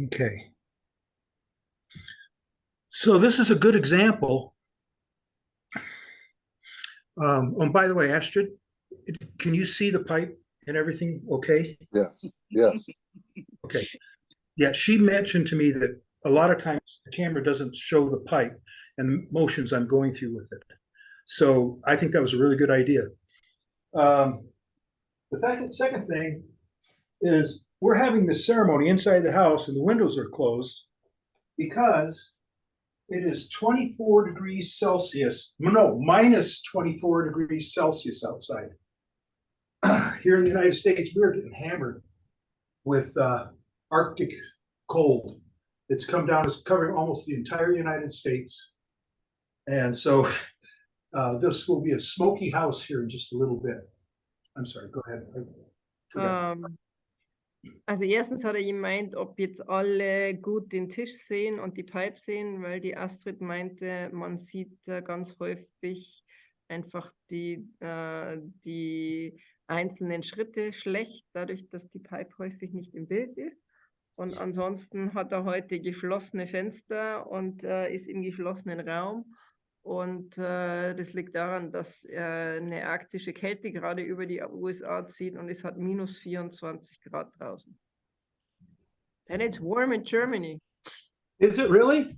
Okay. So this is a good example. Oh, by the way, Astrid, can you see the pipe and everything okay? Yes, yes. Okay. Yeah, she mentioned to me that a lot of times the camera doesn't show the pipe and the motions I'm going through with it. So I think that was a really good idea. The second thing is we're having this ceremony inside the house and the windows are closed because it is 24 degrees Celsius, no, minus 24 degrees Celsius outside. Here in the United States, we're getting hammered with Arctic cold. It's come down, it's covering almost the entire United States. And so this will be a smoky house here in just a little bit. I'm sorry, go ahead. Also erstens hat er gemeint, ob jetzt alle gut den Tisch sehen und die Pipe sehen, weil die Astrid meinte, man sieht ganz häufig einfach die einzelnen Schritte schlecht, dadurch, dass die Pipe häufig nicht im Bild ist. Und ansonsten hat er heute geschlossene Fenster und ist im geschlossenen Raum. Und das liegt daran, dass eine arktische Kälte gerade über die USA zieht und es hat minus 24 Grad draußen. And it's warm in Germany. Is it really?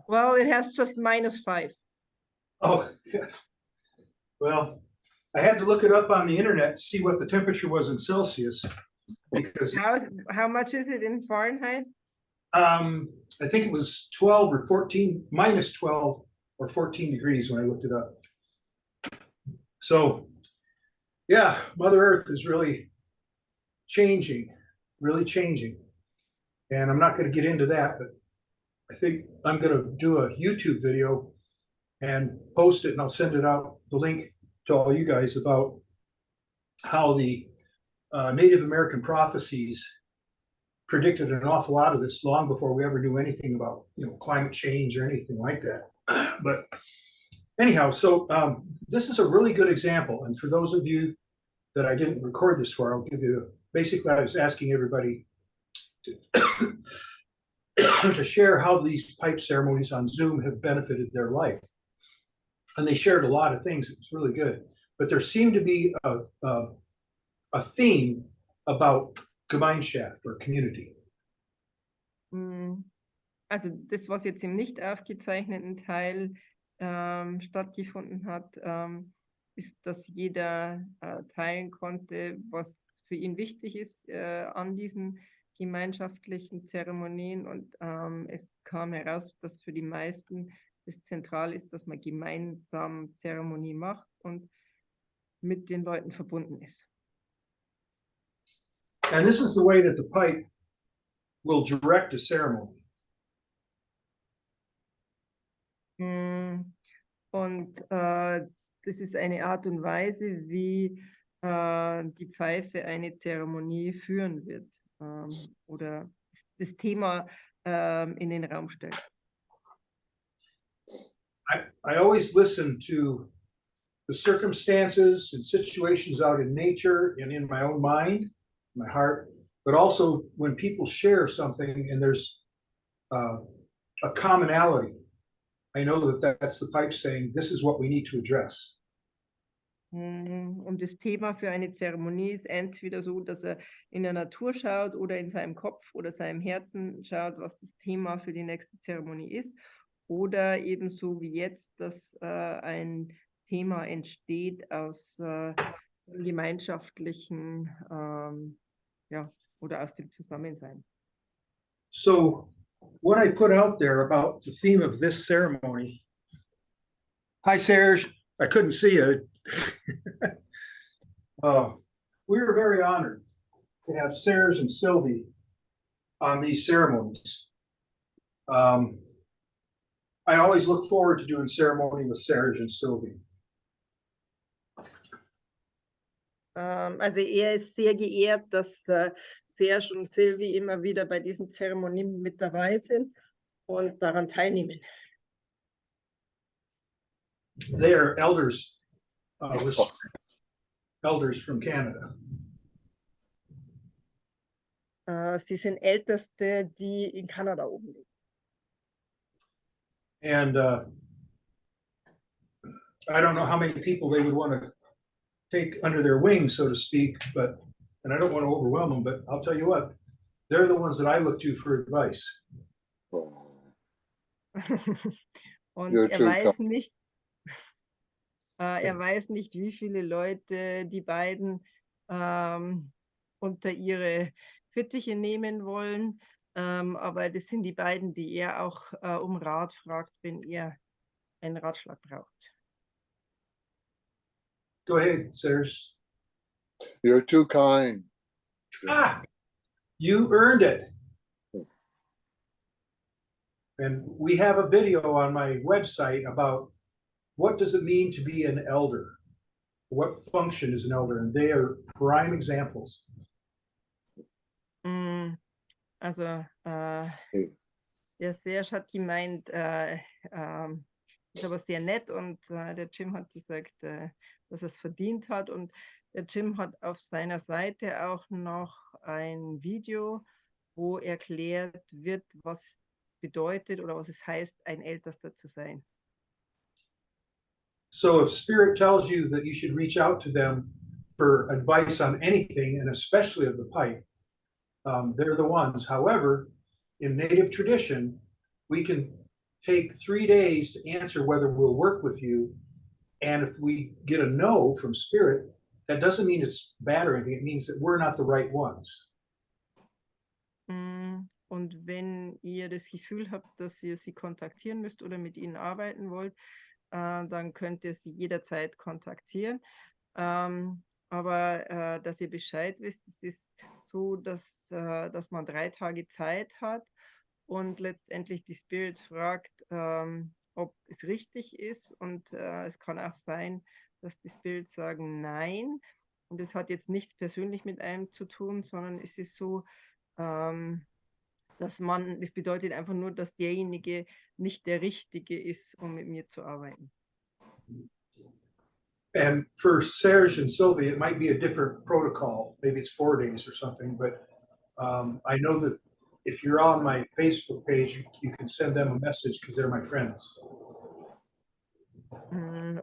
Well, it has just -5. Oh, yes. Well, I had to look it up on the internet to see what the temperature was in Celsius. Because how much is it in Fahrenheit? I think it was 12 or 14, minus 12 or 14 degrees when I looked it up. So, yeah, Mother Earth is really changing. And I'm not going to get into that, but I think I'm going to do a YouTube video and post it, and I'll send it out, the link to all you guys, about how the Native American prophecies predicted an awful lot of this long before we ever knew anything about, climate change or anything like that. But anyhow, so this is a really good example. And for those of you that I didn't record this for, I'll give you, basically I was asking everybody to, to share how these pipe ceremonies on Zoom have benefited their life. And they shared a lot of things. It was really good. But there seemed to be a theme about Gemeinschaft or community. Also das, was jetzt im nicht aufgezeichneten Teil stattgefunden hat, ist, dass jeder teilen konnte, was für ihn wichtig ist an diesen gemeinschaftlichen Zeremonien. Und es kam heraus, dass für die meisten es zentral ist, dass man gemeinsam Zeremonie macht und mit den Leuten verbunden ist. And this is the way that the pipe will direct a ceremony. Und das ist eine Art und Weise, wie die Pfeife eine Zeremonie führen wird oder das Thema in den Raum stellt. I always listen to the circumstances and situations out in nature and in my own mind, my heart, but also when people share something and there's a commonality. I know that that's the pipe saying, this is what we need to address. Und das Thema für eine Zeremonie ist entweder so, dass er in der Natur schaut oder in seinem Kopf oder seinem Herzen schaut, was das Thema für die nächste Zeremonie ist. Oder ebenso wie jetzt, dass ein Thema entsteht aus gemeinschaftlichen, oder aus dem Zusammensein. So what I put out there about the theme of this ceremony. Hi, Serge. I couldn't see you. We were very honored to have Serge and Sylvie on these ceremonies. I always look forward to doing ceremony with Serge and Sylvie. Also ist sehr geehrt, dass Serge und Sylvie immer wieder bei diesen Zeremonien mit dabei sind und daran teilnehmen. They are elders, elders from Canada. Sie sind Älteste, die in Kanada oben leben. And I don't know how many people they would want to take under their wings, so to speak, but, and I don't want to overwhelm them, but I'll tell you what, they're the ones that I look to for advice. Oh, Und you're too kind. er weiß nicht, wie viele Leute die beiden unter ihre Fittiche nehmen wollen. Aber das sind die beiden, die er auch um Rat fragt, wenn er einen Ratschlag braucht. Go ahead, Serge. You're too kind. Ah, you earned it. And we have a video on my website about what does it mean to be an elder? What function is an elder? And they are prime examples. Also, der Serge hat gemeint, ist aber sehr nett und der Jim hat gesagt, dass er es verdient hat. Und der Jim hat auf seiner Seite auch noch ein Video, wo erklärt wird, was bedeutet oder was es heißt, ein Ältester zu sein. So if Spirit tells you that you should reach out to them for advice on anything, and especially of the pipe, they're the ones. However, in Native tradition, we can take 3 days to answer whether we'll work with you. And if we get a no from Spirit, that doesn't mean it's bad or anything. It means that we're not the right ones. Und wenn ihr das Gefühl habt, dass ihr sie kontaktieren müsst oder mit ihnen arbeiten wollt, dann könnt ihr sie jederzeit kontaktieren. Aber dass ihr Bescheid wisst, es ist so, dass man 3 Tage Zeit hat und letztendlich die Spirits fragt, ob es richtig ist. Und es kann auch sein, dass die Spirits sagen Nein. Und es hat jetzt nichts persönlich mit einem zu tun, sondern es ist so, das bedeutet einfach nur, dass derjenige nicht der Richtige ist, um mit mir zu arbeiten. And for Serge and Sylvie, it might be a different protocol. Maybe it's 4 days or something, but I know that if you're on my Facebook page, you can send them a message because they're my friends.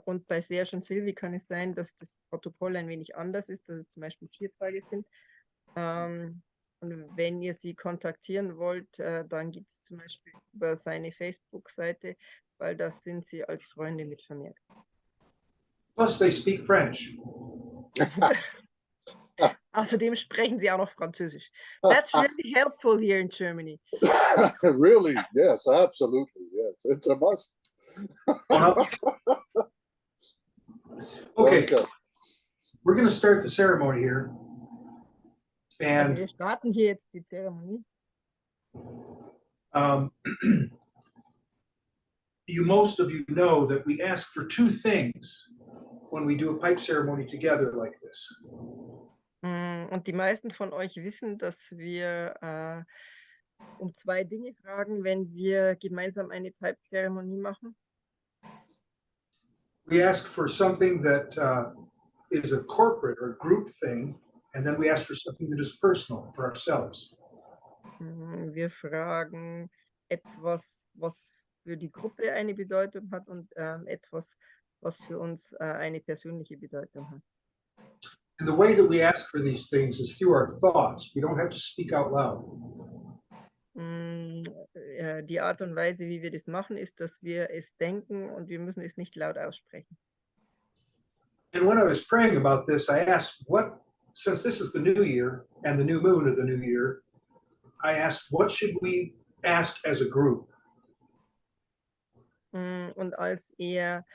Und bei Serge und Sylvie kann es sein, dass das Protokoll ein wenig anders ist, dass es zum Beispiel 4 Tage sind. Und wenn ihr sie kontaktieren wollt, dann gibt es zum Beispiel über seine Facebook-Seite, weil da sind sie als Freunde mit vermerkt. Plus, they speak French. Außerdem sprechen sie auch noch Französisch. That's really helpful here in Germany. Really? Yes, absolutely. Yes, it's a must. Okay, we're going to start the ceremony here. Also And wir starten hier jetzt die Zeremonie. Most of you know that we ask for 2 things when we do a pipe ceremony together like this. Und die meisten von euch wissen, dass wir um 2 Dinge fragen, wenn wir gemeinsam eine Pipe-Zeremonie machen. We ask for something that is a corporate or group thing, and then we ask for something that is personal for ourselves. Wir fragen etwas, was für die Gruppe eine Bedeutung hat und etwas, was für uns eine persönliche Bedeutung hat. And the way that we ask for these things is through our thoughts. We don't have to speak out loud. Die Art und Weise, wie wir das machen, ist, dass wir es denken und wir müssen es nicht laut aussprechen. And when I was praying about this, I asked since this is the new year and the new moon of the new year, I asked, what should we ask as a group? Und als er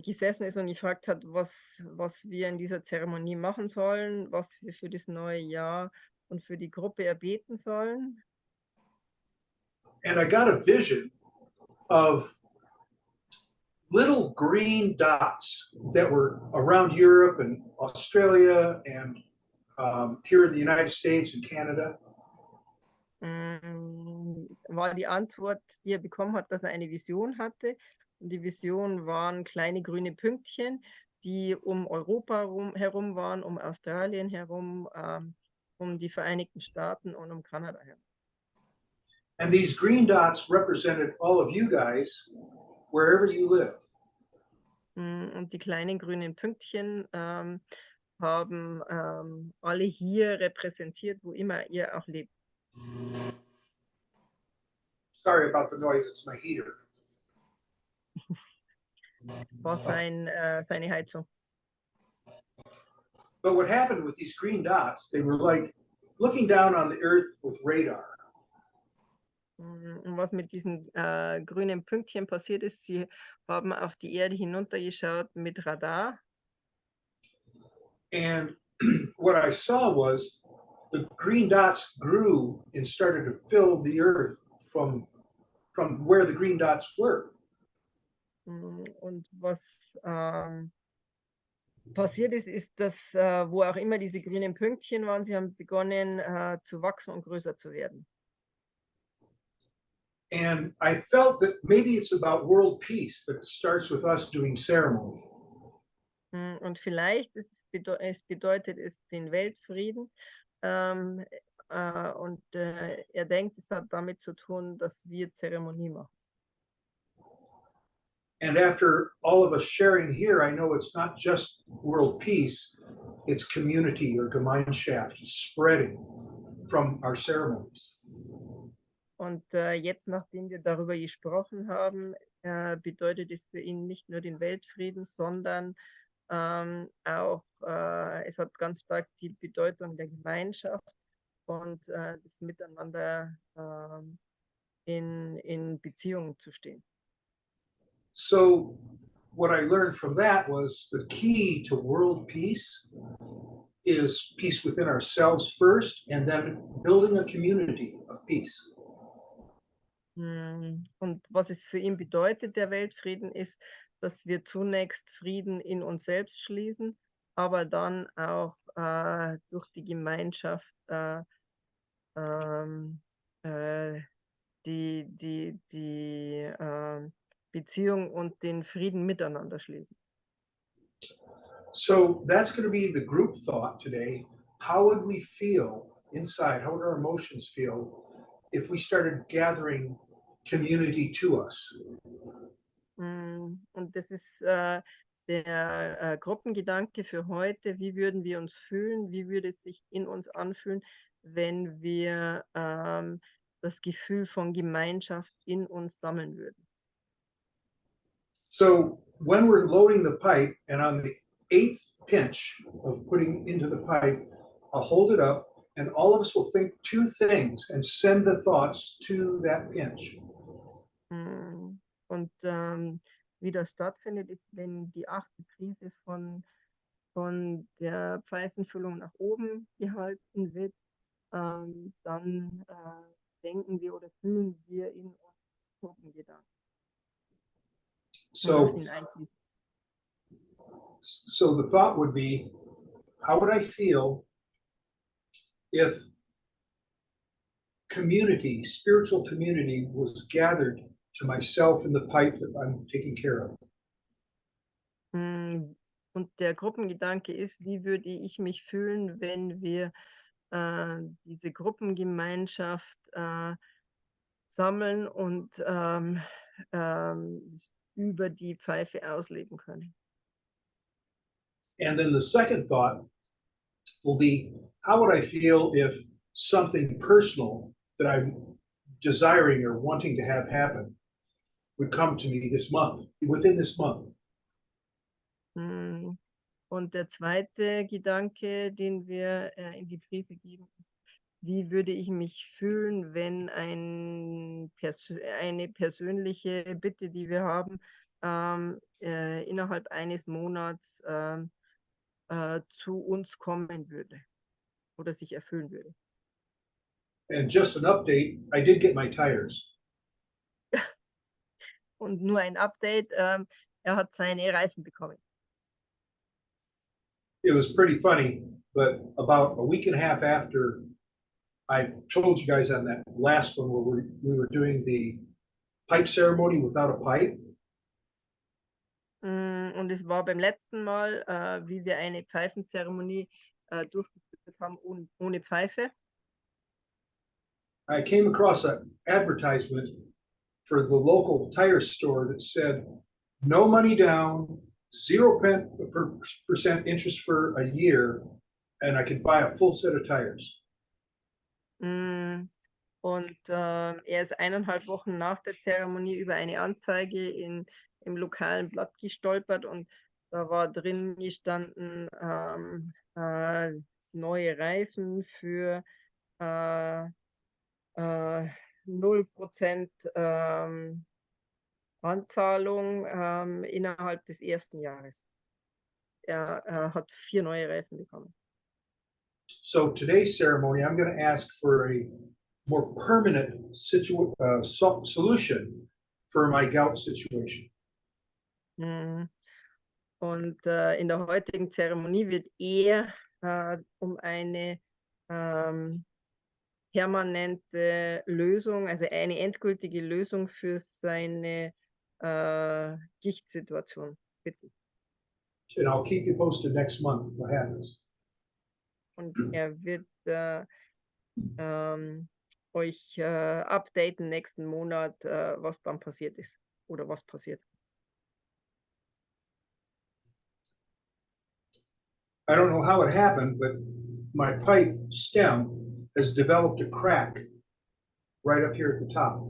gesessen ist und gefragt hat, was wir in dieser Zeremonie machen sollen, was wir für das neue Jahr und für die Gruppe erbeten sollen. And I got a vision of little green dots that were around Europe and Australia and here in the United States and Canada. War die Antwort, die er bekommen hat, dass er eine Vision hatte. Und die Vision waren kleine grüne Pünktchen, die um Europa herum waren, um Australien herum um die Vereinigten Staaten und um Kanada herum. And these green dots represented all of you guys, wherever you live. Und die kleinen grünen Pünktchen haben alle hier repräsentiert, wo immer ihr auch lebt. Sorry about the noise, it's my heater. Das war seine Heizung. But what happened with these green dots, they were like looking down on the earth with radar. Und was mit diesen grünen Pünktchen passiert ist, sie haben auf die Erde hinuntergeschaut mit Radar. And what I saw was the green dots grew and started to fill the earth from where the green dots were. Und was passiert ist, ist, dass wo auch immer diese grünen Pünktchen waren, sie haben begonnen zu wachsen und größer zu werden. And I felt that maybe it's about world peace, but it starts with us doing ceremony. Und vielleicht bedeutet es den Weltfrieden. Und er denkt, es hat damit zu tun, dass wir Zeremonie machen. And after all of us sharing here, I know it's not just world peace, it's community or Gemeinschaft spreading from our ceremonies. Und jetzt, nachdem wir darüber gesprochen haben, bedeutet es für ihn nicht nur den Weltfrieden, sondern auch, es hat ganz stark die Bedeutung der Gemeinschaft und das Miteinander in Beziehung zu stehen. So what I learned from that was the key to world peace is peace within ourselves first, and then building a community of peace. Und was es für ihn bedeutet, der Weltfrieden, ist, dass wir zunächst Frieden in uns selbst schließen, aber dann auch durch die Gemeinschaft die Beziehung und den Frieden miteinander schließen. So that's going to be the group thought today. How would we feel inside? How would our emotions feel if we started gathering community to us? Und das ist der Gruppengedanke für heute. Wie würden wir uns fühlen? Wie würde es sich in uns anfühlen, wenn wir das Gefühl von Gemeinschaft in uns sammeln würden? So when we're loading the pipe and on the 8th pinch of putting into the pipe, I'll hold it up and all of us will think two things and send the thoughts to that pinch. Und wie das stattfindet, ist, wenn die 8. Prise von der Pfeifenfüllung nach oben gehalten wird, dann denken wir oder fühlen wir in uns Gruppengedanken. So the thought would be, how would I feel if community, spiritual community, was gathered to myself in the pipe that I'm taking care of? Und der Gruppengedanke ist, wie würde ich mich fühlen, wenn wir diese Gruppengemeinschaft sammeln und über die Pfeife ausleben können. And then the second thought will be, how would I feel if something personal that I'm desiring or wanting to have happen would come to me this month, within this month? Und der zweite Gedanke, den wir in die Prise geben, ist, wie würde ich mich fühlen, wenn eine persönliche Bitte, die wir haben, innerhalb eines Monats zu uns kommen würde oder sich erfüllen würde. And just an update, I did get my tires. Und nur ein Update, er hat seine Reifen bekommen. It was pretty funny, but about a week and a half after I told you guys on that last one where we were doing the pipe ceremony without a pipe. Und es war beim letzten Mal, wie wir eine Pfeifenzeremonie durchgeführt haben ohne Pfeife. I came across an advertisement for the local tire store that said, no money down, 0% interest for a year, and I could buy a full set of tires. Mm, Und er ist 1,5 Wochen nach der Zeremonie über eine Anzeige im lokalen Blatt gestolpert und da war drin gestanden, neue Reifen für 0% Anzahlung innerhalb des ersten Jahres. Er hat 4 neue Reifen bekommen. So today's ceremony, I'm going to ask for a more permanent solution for my gout situation. Mhm. Und in der heutigen Zeremonie wird er um eine permanente Lösung, also eine endgültige Lösung für seine Gichtsituation bitten. And I'll keep you posted next month what happens. Und er wird euch updaten nächsten Monat, was dann passiert ist oder was passiert. I don't know how it happened, but my pipe stem has developed a crack right up here at the top.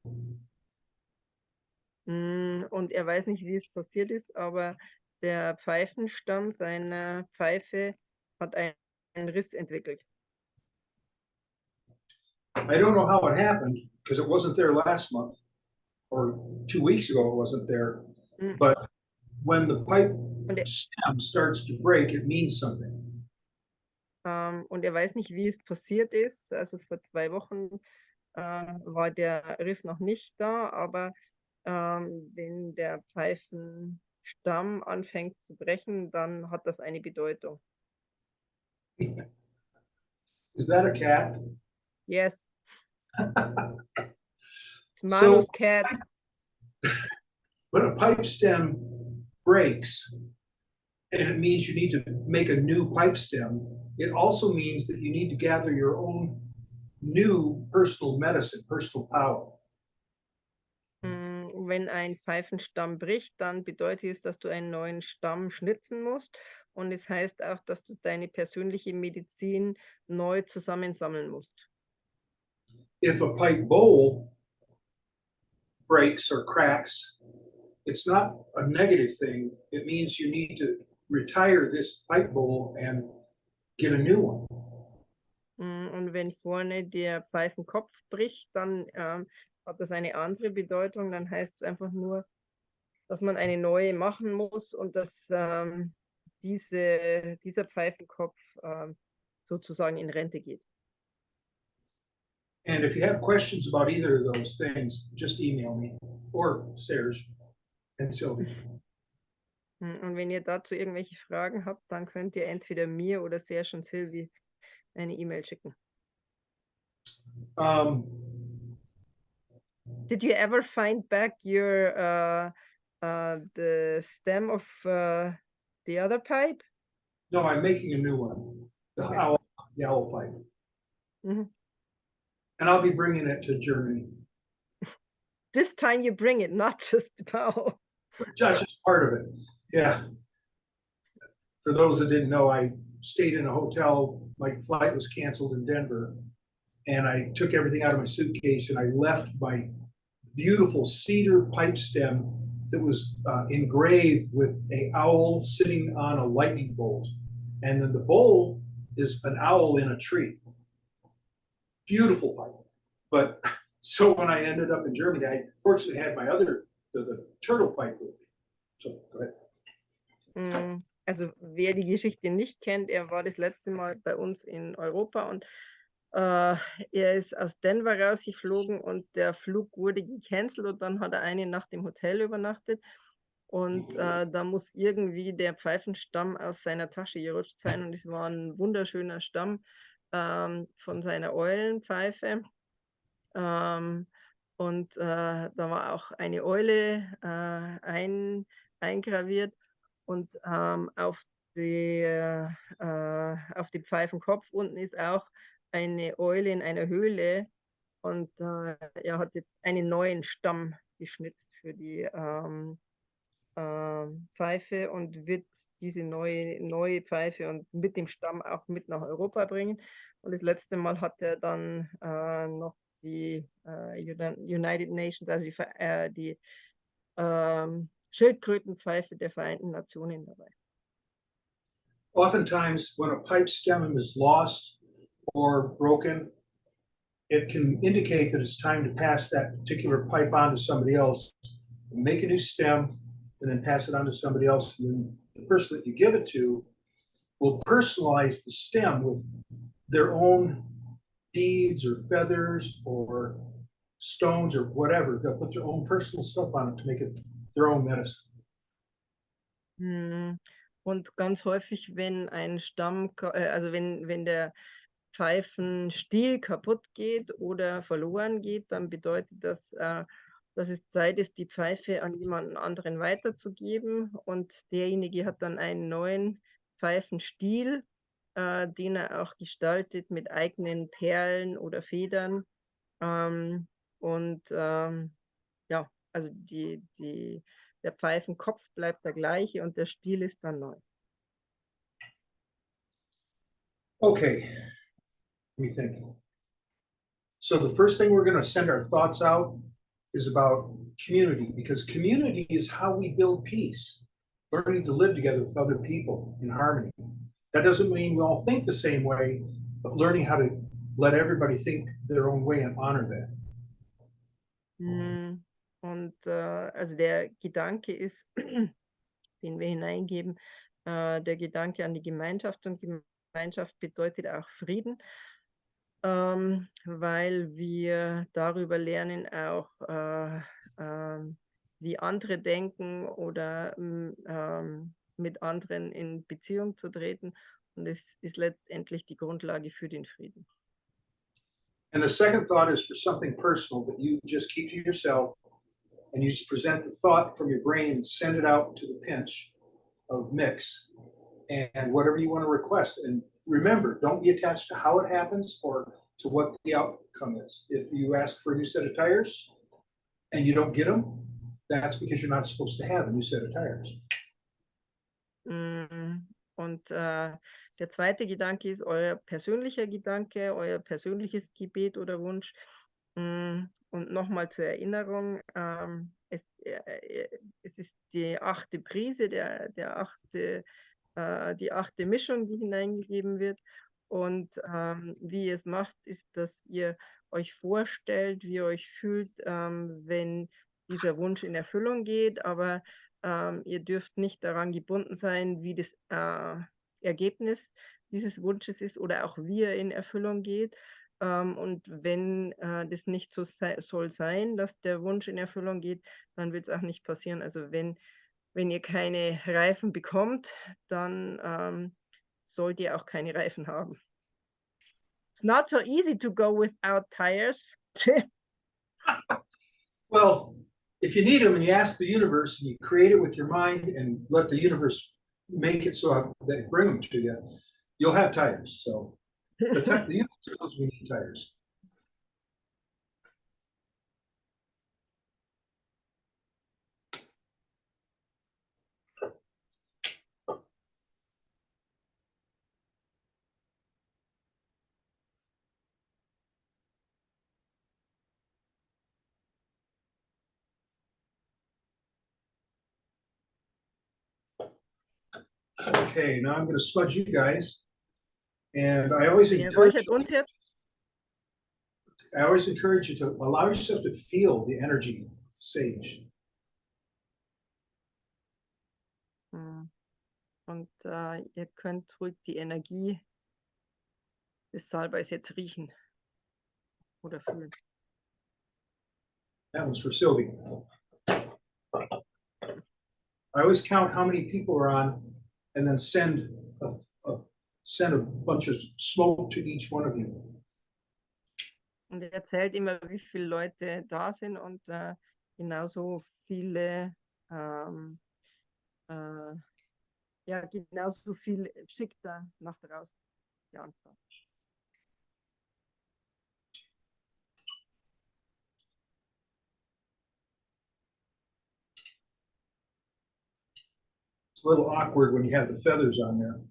Und er weiß nicht, wie es passiert ist, aber der Pfeifenstamm seiner Pfeife hat einen Riss entwickelt. I don't know how it happened because it wasn't there last month or 2 weeks ago, it wasn't there. Mm. But when the pipe Und er, stem starts to break, it means something. und er weiß nicht, wie es passiert ist. Also vor 2 Wochen war der Riss noch nicht da, aber wenn der Pfeifenstamm anfängt zu brechen, dann hat das eine Bedeutung. Is that a cat? Yes. It's So- Manu's cat. When a pipe stem breaks, and it means you need to make a new pipe stem, it also means that you need to gather your own new personal medicine, personal power. Wenn ein Pfeifenstamm bricht, dann bedeutet es, dass du einen neuen Stamm schnitzen musst. Und es heißt auch, dass du deine persönliche Medizin neu zusammensammeln musst. If a pipe bowl breaks or cracks, it's not a negative thing. It means you need to retire this pipe bowl and get a new one. Und wenn vorne der Pfeifenkopf bricht, dann hat das eine andere Bedeutung. Dann heißt es einfach nur, dass man eine neue machen muss und dass dieser Pfeifenkopf sozusagen in Rente geht. And if you have questions about either of those things, just email me or Serge and Sylvie. Und wenn ihr dazu irgendwelche Fragen habt, dann könnt ihr entweder mir oder Serge und Sylvie eine E-Mail schicken. Did you ever find back your the stem of the other pipe? No, I'm making a new one, the Okay. owl pipe. Mhm. And I'll be bringing it to Germany. This time you bring it, not just the bowl. Just part of it, yeah. For those that didn't know, I stayed in a hotel. My flight was canceled in Denver. And I took everything out of my suitcase and I left my beautiful cedar pipe stem that was engraved with an owl sitting on a lightning bolt. And then the bowl is an owl in a tree. Beautiful pipe. But so when I ended up in Germany, I fortunately had my other, the turtle pipe with me. So go ahead. Also wer die Geschichte nicht kennt, er war das letzte Mal bei uns in Europa und er ist aus Denver rausgeflogen und der Flug wurde gecancelt und dann hat er eine Nacht im Hotel übernachtet und da muss irgendwie der Pfeifenstamm aus seiner Tasche gerutscht sein und es war ein wunderschöner Stamm von seiner Eulenpfeife und da war auch eine Eule eingraviert und auf auf dem Pfeifenkopf unten ist auch eine Eule in einer Höhle und er hat jetzt einen neuen Stamm geschnitzt für die Pfeife und wird diese neue Pfeife und mit dem Stamm auch mit nach Europa bringen. Und das letzte Mal hat er dann noch die United Nations, also die Schildkrötenpfeife der Vereinten Nationen dabei. Oftentimes, when a pipe stem is lost or broken, it can indicate that it's time to pass that particular pipe on to somebody else, make a new stem, and then pass it on to somebody else. And then the person that you give it to will personalize the stem with their own beads or feathers or stones or whatever. They'll put their own personal stuff on it to make it their own medicine. Und ganz häufig, wenn ein Stamm, also wenn der Pfeifenstiel kaputt geht oder verloren geht, dann bedeutet das, dass es Zeit ist, die Pfeife an jemanden anderen weiterzugeben. Und derjenige hat dann einen neuen Pfeifenstiel, den er auch gestaltet mit eigenen Perlen oder Federn. Ja, also der Pfeifenkopf bleibt der gleiche und der Stiel ist dann neu. Okay, let me think. So the first thing we're going to send our thoughts out is about community, because community is how we build peace, learning to live together with other people in harmony. That doesn't mean we all think the same way, but learning how to let everybody think their own way and honor that. Und also der Gedanke ist, den wir hineingeben, der Gedanke an die Gemeinschaft, und Gemeinschaft bedeutet auch Frieden, weil wir darüber lernen auch, wie andere denken oder mit anderen in Beziehung zu treten, und es ist letztendlich die Grundlage für den Frieden. And the second thought is for something personal that you just keep to yourself, and you just present the thought from your brain and send it out to the pinch of mix and whatever you want to request. And remember, don't be attached to how it happens or to what the outcome is. If you ask for a new set of tires and you don't get them, that's because you're not supposed to have a new set of tires. Und der zweite Gedanke ist euer persönlicher Gedanke, euer persönliches Gebet oder Wunsch. Und nochmal zur Erinnerung, es ist die 8. Prise, die 8. Mischung, die hineingegeben wird. Und wie ihr es macht, ist, dass ihr euch vorstellt, wie ihr euch fühlt, wenn dieser Wunsch in Erfüllung geht, aber ihr dürft nicht daran gebunden sein, wie das Ergebnis dieses Wunsches ist oder auch wie er in Erfüllung geht. Und wenn das nicht so soll sein, dass der Wunsch in Erfüllung geht, dann wird es auch nicht passieren. Also wenn ihr keine Reifen bekommt, dann sollt ihr auch keine Reifen haben. It's not so easy to go without tires. Well, if you need them and you ask the universe and you create it with your mind and let the universe make it so they bring them to you, you'll have tires. So the universe knows we need tires. Okay, now I'm going to smudge you guys. And I always encourage you to allow yourself to feel the energy of the sage. Und ihr könnt ruhig die Energie des Salbeis jetzt riechen oder fühlen. That one's for Sylvie. I always count how many people are on and then send a bunch of smoke to each one of you. Und er erzählt immer, wie viele Leute da sind, und genauso viele Ja, genauso viel schickt er nach draußen, die Anzahl. It's a little awkward when you have the feathers on there.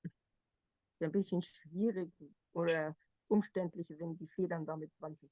Ist ein bisschen schwierig oder umständlich, wenn die Federn damit dran sind.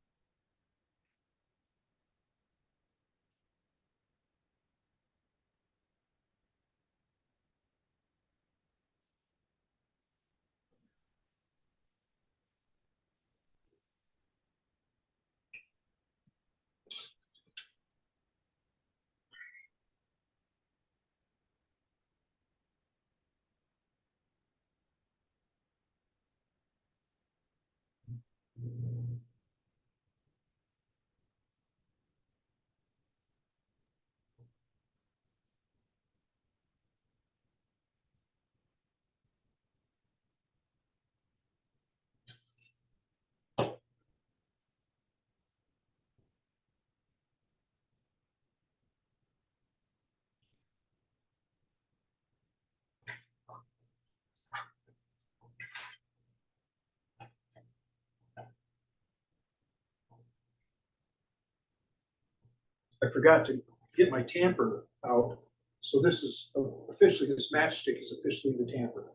I forgot to get my tamper out. So this is officially, this matchstick is officially the tamper.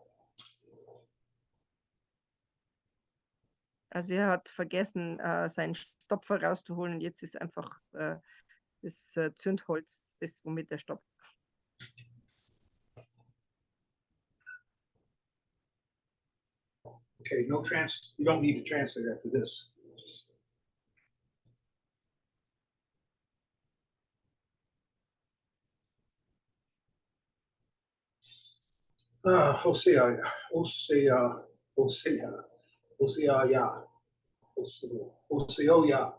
Also er hat vergessen, seinen Stopfer rauszuholen und jetzt ist einfach das Zündholz, das womit er stopft. Okay, you don't need to translate after this. Hosea, Hosea, Hosea, Hosea, ya, Hosea, ya,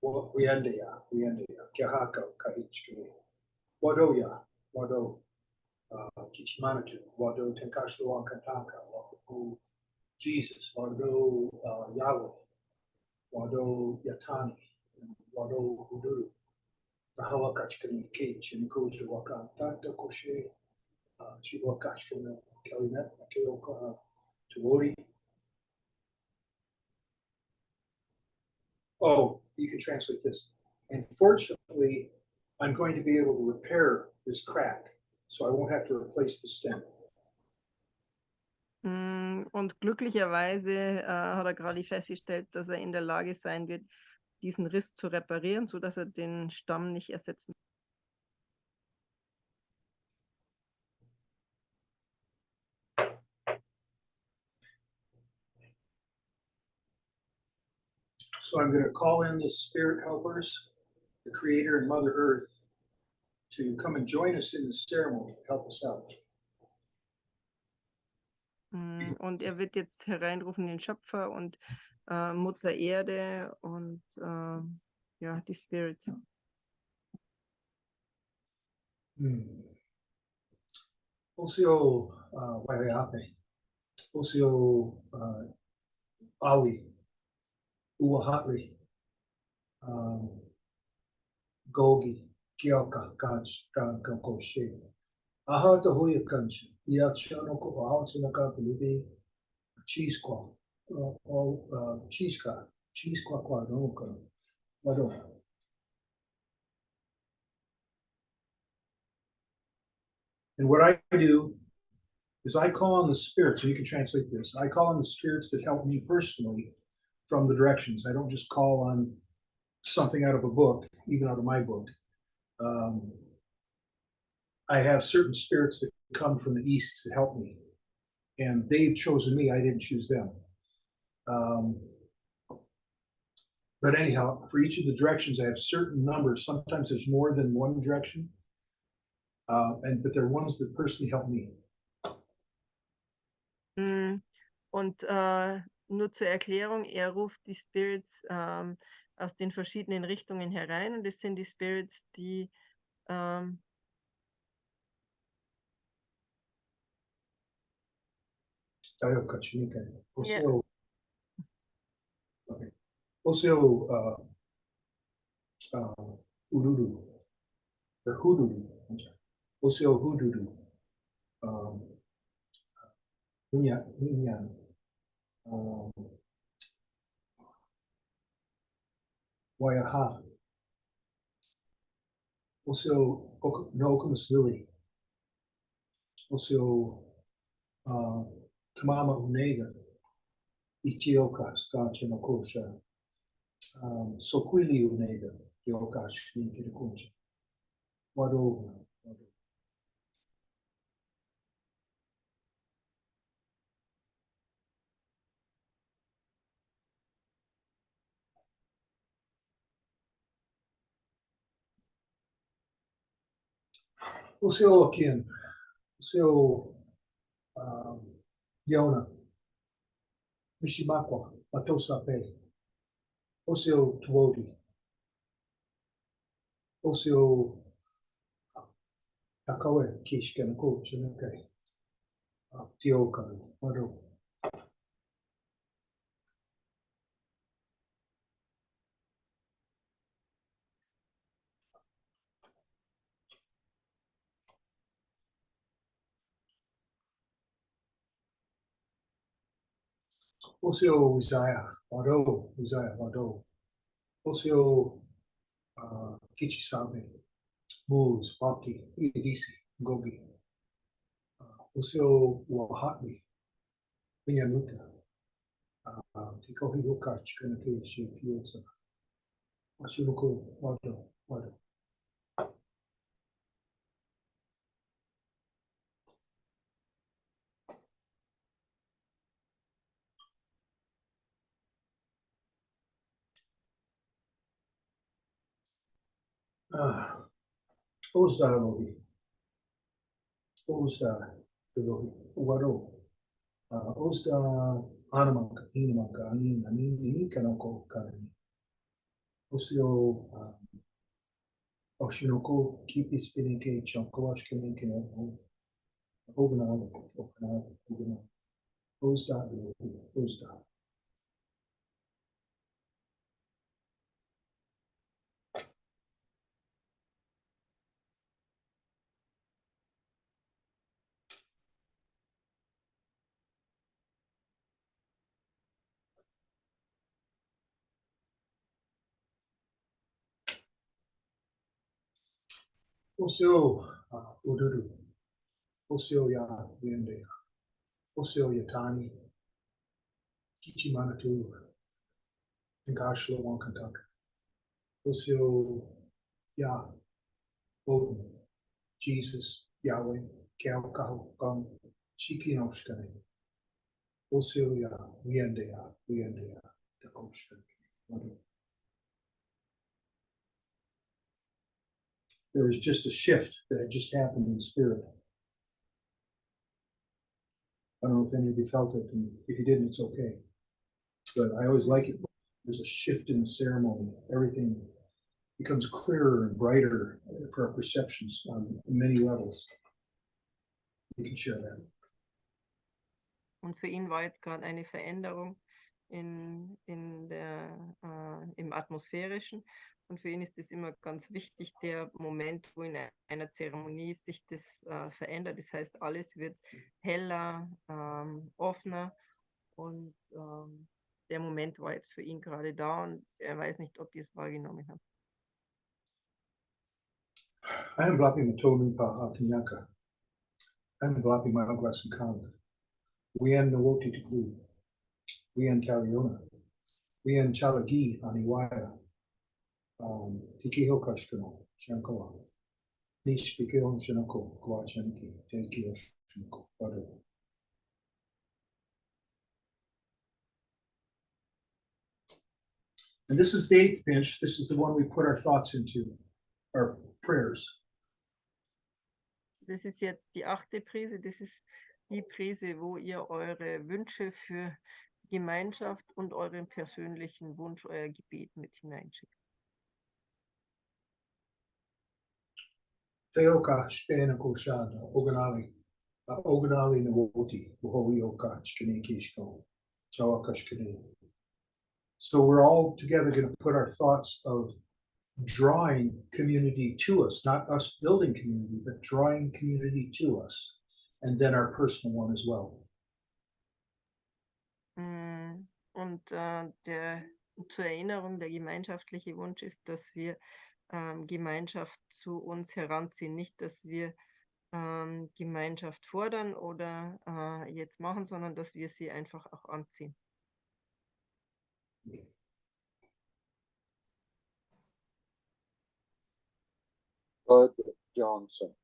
Wiendea, Wiendea, Kehaka, Kahichkini, Wadoya, Wado, Kichimanatu, Wado, Tenkashua, Kataka, Wado, Jesus, Wado, Yahweh, Wado, Yatani, Wado, Uduru, Tahawa Kachkani, Kich, and Kuja Waka, Tata Koshe, Chiwa Kachkana, Kalimet, Makeoka, Tuori. Oh, you can translate this. And fortunately, I'm going to be able to repair this crack, so I won't have to replace the stem. Und glücklicherweise hat er gerade festgestellt, dass er in der Lage sein wird, diesen Riss zu reparieren, sodass er den Stamm nicht ersetzen muss. So I'm going to call in the spirit helpers, the Creator and Mother Earth, to come and join us in the ceremony and help us out. Und er wird jetzt hereinrufen den Schöpfer und Mutter Erde und ja, die Spirits. Osio Waihape, Osio Awi, Uahatli, Gogi, Kioka, Kach, Kankoshe. Aha to huya kanchi, Iachano ko Ahansanaka Bilibi, Cheeseclaw, all cheeseclaw quadroka, Wado. And what I do is I call on the spirits, so you can translate this. I call on the spirits that help me personally from the directions. I don't just call on something out of a book, even out of my book. I have certain spirits that come from the east to help me, and they've chosen me. I didn't choose them. But anyhow, for each of the directions, I have certain numbers. Sometimes there's more than one direction, but they're ones that personally help me. Und nur zur Erklärung, er ruft die Spirits aus den verschiedenen Richtungen herein und es sind die Spirits, die Also, also Ururu, or Hururu, I'm sorry. Oseo Hududu, Winyan, Waiaha, Oseo Nokomis Lily, Oseo Kamama Unega, Ichioka, Skacha Nokosha, Sokwili Unega, Yokash, Nikitakuncha, Wadova, Oseo Akin, Oseo Yona, Mishimakwa, Matosape, Oseo Tuodi, Oseo Takawe, Kishkanako, Chinake, Tioka, Wado. Oseo Uzziah, Wado, Uzziah, Wado. Oseo Kichisabe, Moose, Bapti, Idisi, Gogi. Oseo Wahatli, Vinyanuta, Tikohi Hukach, Kanake, Shikiotsa, Wasunuko, Wado, Wado. Oza Lohi, Oza Lohi, Wado. Oza Anamanka, Inamanka, Anin, Kanoko, Kanani. Oseo Oshinoko, Kipi Spinike, Chonko, Ashkenike, Oganal, Oganal, Ozda, Ozda. Oseo Ududu, Oseo Ya, Wende, Oseo Yatani, Kichimanatu, Ngashlo, Wankantak, Oseo Ya, Odin, Jesus, Yahweh, Kao Kaho, Gong, Chiki Noshkane, Oseo Ya, Wende Ya, Takoshkane. There was just a shift that had just happened in spirit. I don't know if any of you felt it, and if you didn't, it's okay. But I always like it. There's a shift in the ceremony. Everything becomes clearer and brighter for our perceptions on many levels. You can share that. Und für ihn war jetzt gerade eine Veränderung im Atmosphärischen. Und für ihn ist es immer ganz wichtig, der Moment, wo in einer Zeremonie sich das verändert. Das heißt, alles wird heller, offener. Und der Moment war jetzt für ihn gerade da und er weiß nicht, ob ihr es wahrgenommen habt. I am blapi matonu pa akinyaka. I am blapi manoglas and kand. Wien nawoti tuklu. Wien taliona. Wien chalagi aniwaya. Tiki hokashkano. Chankoa. Nish pikon shanako. Kwachanki. Teki shanako. Wado. And this is the 8th pinch. This is the one we put our thoughts into, our prayers. Das ist jetzt die 8. Prise. Das ist die Prise, wo ihr eure Wünsche für Gemeinschaft und euren persönlichen Wunsch, euer Gebet mit hineinschickt. Teoka Spena Koshada, Oganali, Oganali Nawoti, Wohoyoka, Chkinikishko, Chawakashkini. So we're all together going to put our thoughts of drawing community to us, not us building community, but drawing community to us, and then our personal one as well. Und zur Erinnerung, der gemeinschaftliche Wunsch ist, dass wir Gemeinschaft zu uns heranziehen, nicht, dass wir Gemeinschaft fordern oder jetzt machen, sondern dass wir sie einfach auch anziehen. Bud Johnson.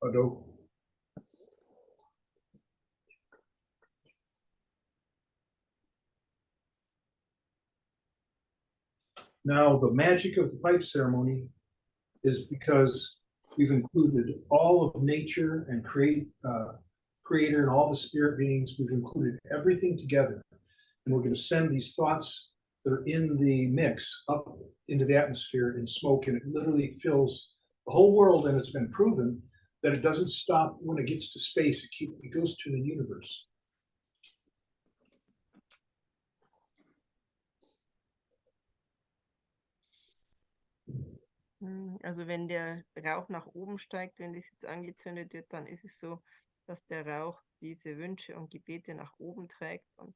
Although, now the magic of the pipe ceremony is because we've included all of nature and creator and all the spirit beings. We've included everything together, and we're going to send these thoughts that are in the mix up into the atmosphere in smoke, and it literally fills the whole world. And it's been proven that it doesn't stop when it gets to space. It goes to the universe. Also wenn der Rauch nach oben steigt, wenn das jetzt angezündet wird, dann ist es so, dass der Rauch diese Wünsche und Gebete nach oben trägt und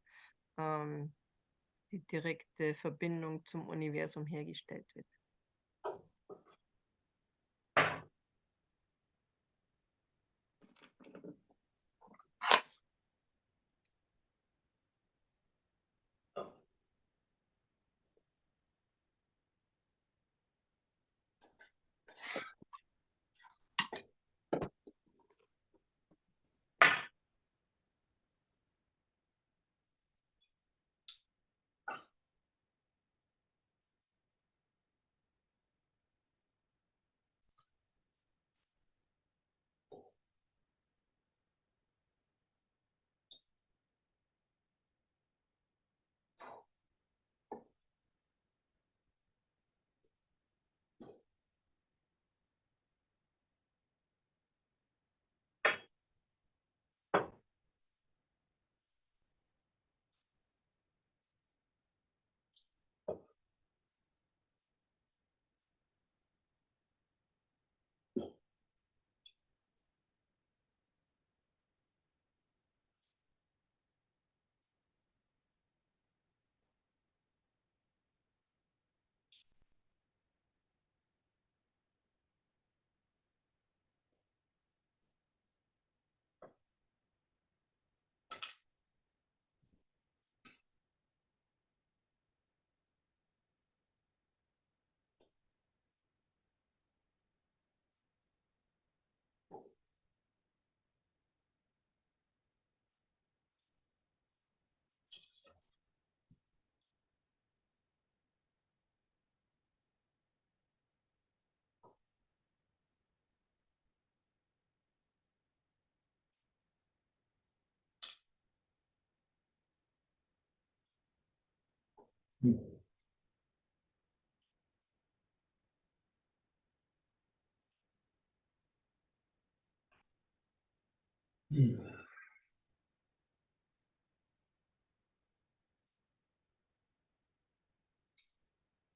die direkte Verbindung zum Universum hergestellt wird.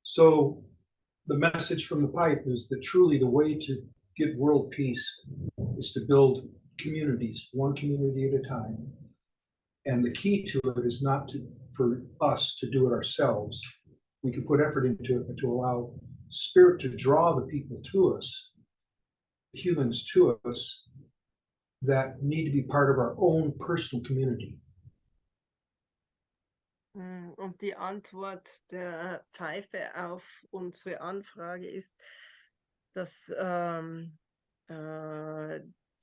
So the message from the pipe is that truly the way to get world peace is to build communities, one community at a time. And the key to it is not for us to do it ourselves. We can put effort into it, but to allow spirit to draw the people to us, humans to us, that need to be part of our own personal community. Und die Antwort der Pfeife auf unsere Anfrage ist, dass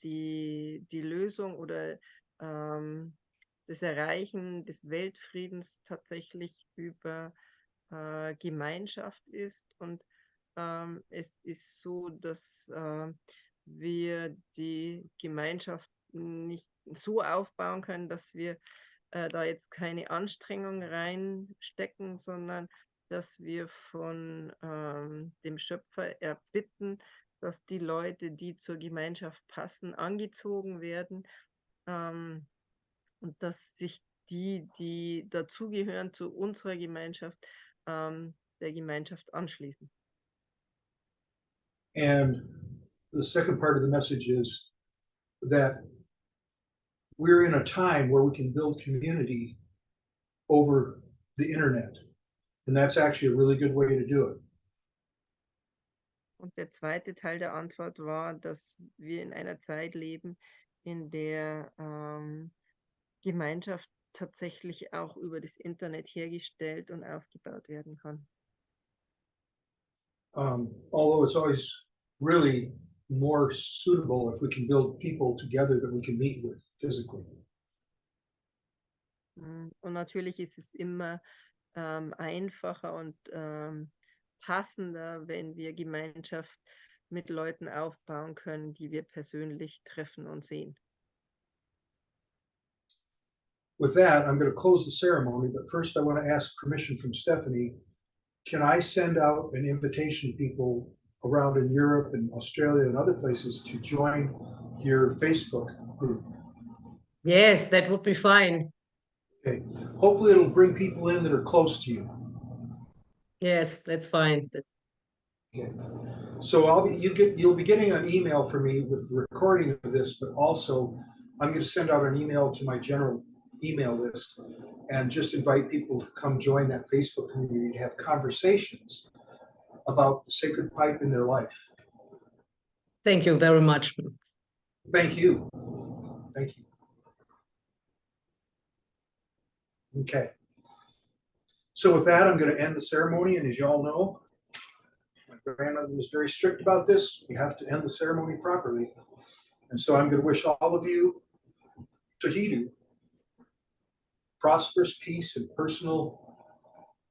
die Lösung oder das Erreichen des Weltfriedens tatsächlich über Gemeinschaft ist. Und es ist so, dass wir die Gemeinschaft nicht so aufbauen können, dass wir da jetzt keine Anstrengung reinstecken, sondern dass wir von dem Schöpfer erbitten, dass die Leute, die zur Gemeinschaft passen, angezogen werden, und dass sich die dazugehören zu unserer Gemeinschaft, der Gemeinschaft anschließen. And the second part of the message is that we're in a time where we can build community over the internet. And that's actually a really good way to do it. Und der zweite Teil der Antwort war, dass wir in einer Zeit leben, in der Gemeinschaft tatsächlich auch über das Internet hergestellt und aufgebaut werden kann. Although it's always really more suitable if we can build people together that we can meet with physically. Und natürlich ist es immer einfacher und passender, wenn wir Gemeinschaft mit Leuten aufbauen können, die wir persönlich treffen und sehen. With that, I'm going to close the ceremony, but first I want to ask permission from Stephanie. Can I send out an invitation to people around in Europe and Australia and other places to join your Facebook group? Yes, that would be fine. Okay. Hopefully it'll bring people in that are close to you. Yes, that's fine. Okay. So you'll be getting an email from me with the recording of this, but also I'm going to send out an email to my general email list and just invite people to come join that Facebook community to have conversations about the sacred pipe in their life. Thank you very much. Thank you. Thank you. Okay. So with that, I'm going to end the ceremony. And as you all know, my grandmother was very strict about this. We have to end the ceremony properly. And so I'm going to wish all of you, Tahidu, prosperous peace and personal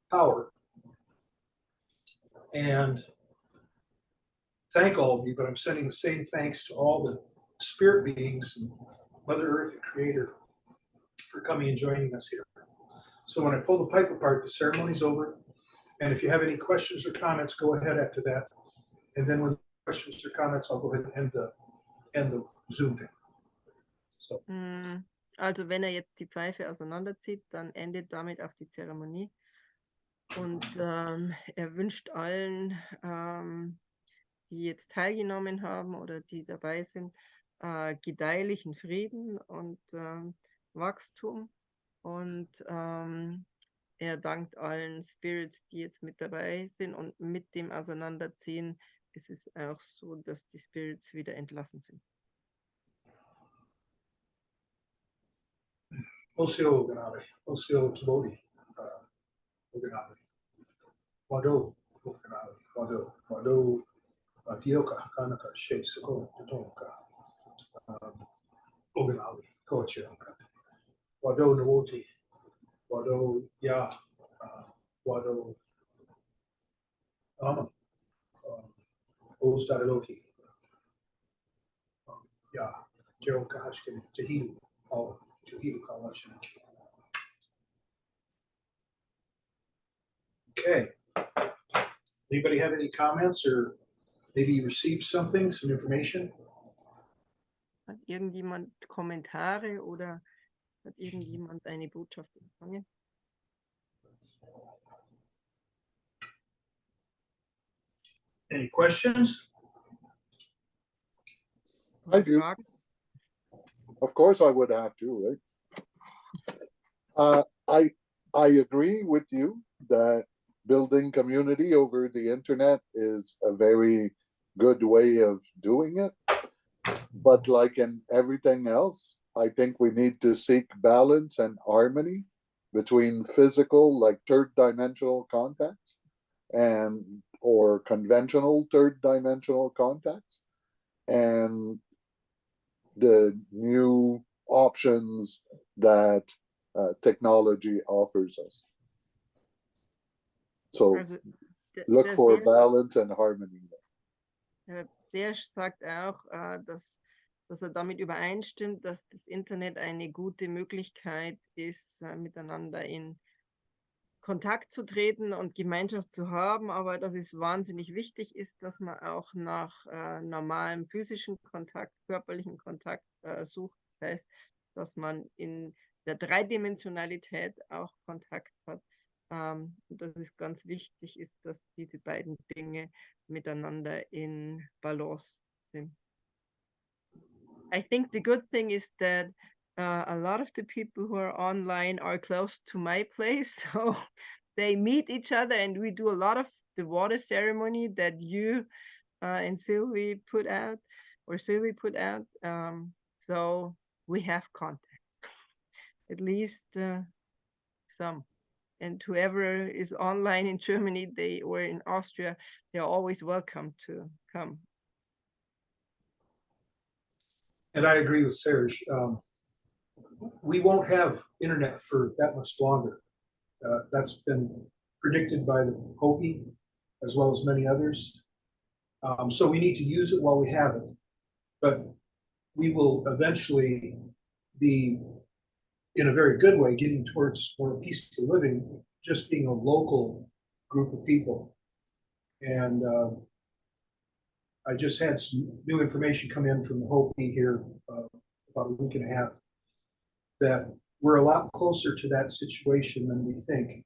power. And thank all of you, but I'm sending the same thanks to all the spirit beings and Mother Earth and Creator for coming and joining us here. So when I pull the pipe apart, the ceremony's over. And if you have any questions or comments, go ahead after that. And then when questions or comments, I'll go ahead and end the Zoom thing. So. Also wenn er jetzt die Pfeife auseinanderzieht, dann endet damit auch die Zeremonie. Und er wünscht allen, die jetzt teilgenommen haben oder die dabei sind, gedeihlichen Frieden und Wachstum. Und er dankt allen Spirits, die jetzt mit dabei sind. Und mit dem Auseinanderziehen ist es auch so, dass die Spirits wieder entlassen sind. Osio Oganale, Osio Tabodi, Oganale, Wado Oganale, Wado Dioka, Kanaka, She, Sako, Totonka, Oganale, Kocha, Wado Nawoti, Wado Ya, Wado Ama, Ozdailoki, Ya, Jero Kahashkin, Tahidu, all. Okay. Anybody have any comments or maybe you received something, some information? Hat irgendjemand Kommentare oder hat irgendjemand eine Botschaft empfangen? Any questions? I do. Fragen? Of course, I would have to, right? I agree with you that building community over the internet is a very good way of doing it. But like in everything else, I think we need to seek balance and harmony between physical, like third dimensional contacts or conventional third dimensional contacts and the new options that technology offers us. So Also, look for balance and harmony. Serge sagt auch, dass er damit übereinstimmt, dass das Internet eine gute Möglichkeit ist, miteinander in Kontakt zu treten und Gemeinschaft zu haben, aber dass es wahnsinnig wichtig ist, dass man auch nach normalem physischen Kontakt, körperlichen Kontakt sucht. Das heißt, dass man in der Dreidimensionalität auch Kontakt hat. Dass es ganz wichtig ist, dass diese beiden Dinge miteinander in Balance sind. I think the good thing is that a lot of the people who are online are close to my place, so they meet each other, and we do a lot of the water ceremony that you and Sylvie put out, or Sylvie put out. So we have contact, at least some. And whoever is online in Germany, or in Austria, they are always welcome to come. And I agree with Serge. We won't have internet for that much longer. That's been predicted by the Hopi as well as many others. So we need to use it while we have it. But we will eventually be, in a very good way, getting towards more peaceful living, just being a local group of people. And I just had some new information come in from the Hopi here about a week and a half, that we're a lot closer to that situation than we think.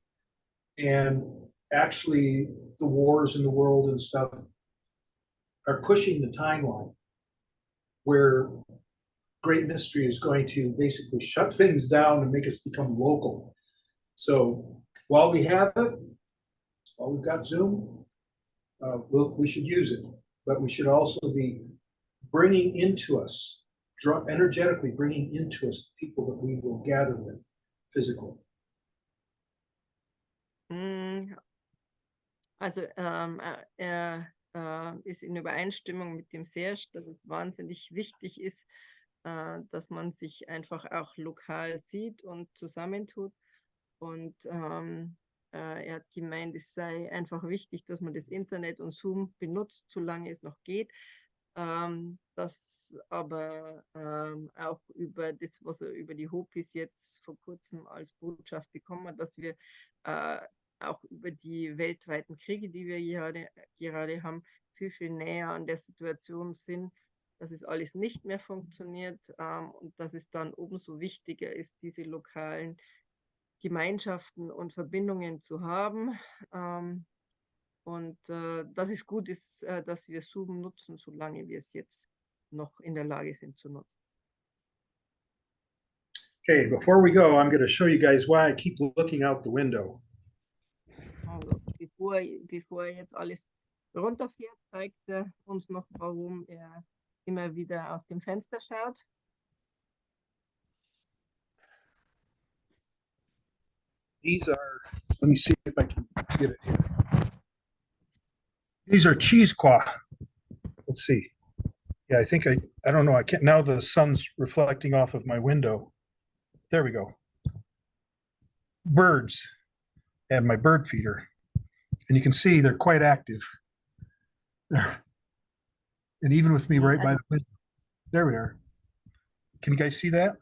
And actually, the wars in the world and stuff are pushing the timeline where Great Mystery is going to basically shut things down and make us become local. So while we have it, while we've got Zoom, we should use it, but we should also be bringing into us, energetically bringing into us the people that we will gather with physically. Also ist in Übereinstimmung mit dem Serge, dass es wahnsinnig wichtig ist, dass man sich einfach auch lokal sieht und zusammentut. Und er hat gemeint, es sei einfach wichtig, dass man das Internet und Zoom benutzt, solange es noch geht. Das aber auch über das, was er über die Hopis jetzt vor kurzem als Botschaft bekommen hat, dass wir auch über die weltweiten Kriege, die wir gerade haben, viel, viel näher an der Situation sind, dass es alles nicht mehr funktioniert und dass es dann umso wichtiger ist, diese lokalen Gemeinschaften und Verbindungen zu haben. Und dass es gut ist, dass wir Zoom nutzen, solange wir es jetzt noch in der Lage sind zu nutzen. Okay, before we go, I'm going to show you guys why I keep looking out the window. Also, bevor jetzt alles runterfährt, zeigt er uns noch, warum er immer wieder aus dem Fenster schaut. These are, let me see if I can get it here. These are cheesequah. Let's see. Yeah, I think I don't know. I can't, now the sun's reflecting off of my window. There we go. Birds and my bird feeder. And you can see they're quite active. There. And even with me right by the window. There we are. Can you guys see that?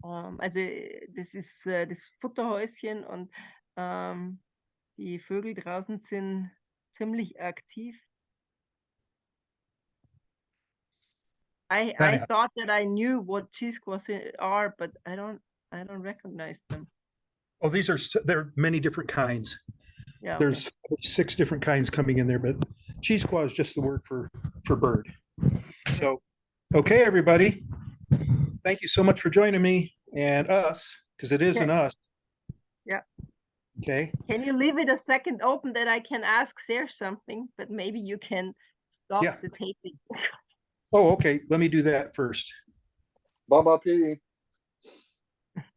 Also das ist das Futterhäuschen und die Vögel draußen sind ziemlich aktiv. I thought that I knew what cheesequahs are, but I don't recognize them. Oh, there are many different kinds. Yeah, There's 6 different kinds coming in there, but cheesequah is just the word for bird. So, okay, everybody. Thank you so much for joining me and us, because it is an us. Yeah. Okay. Can you leave it a second open that I can ask Serge something, but maybe you can stop the taping. Oh, okay. Let me do that first. Mama P.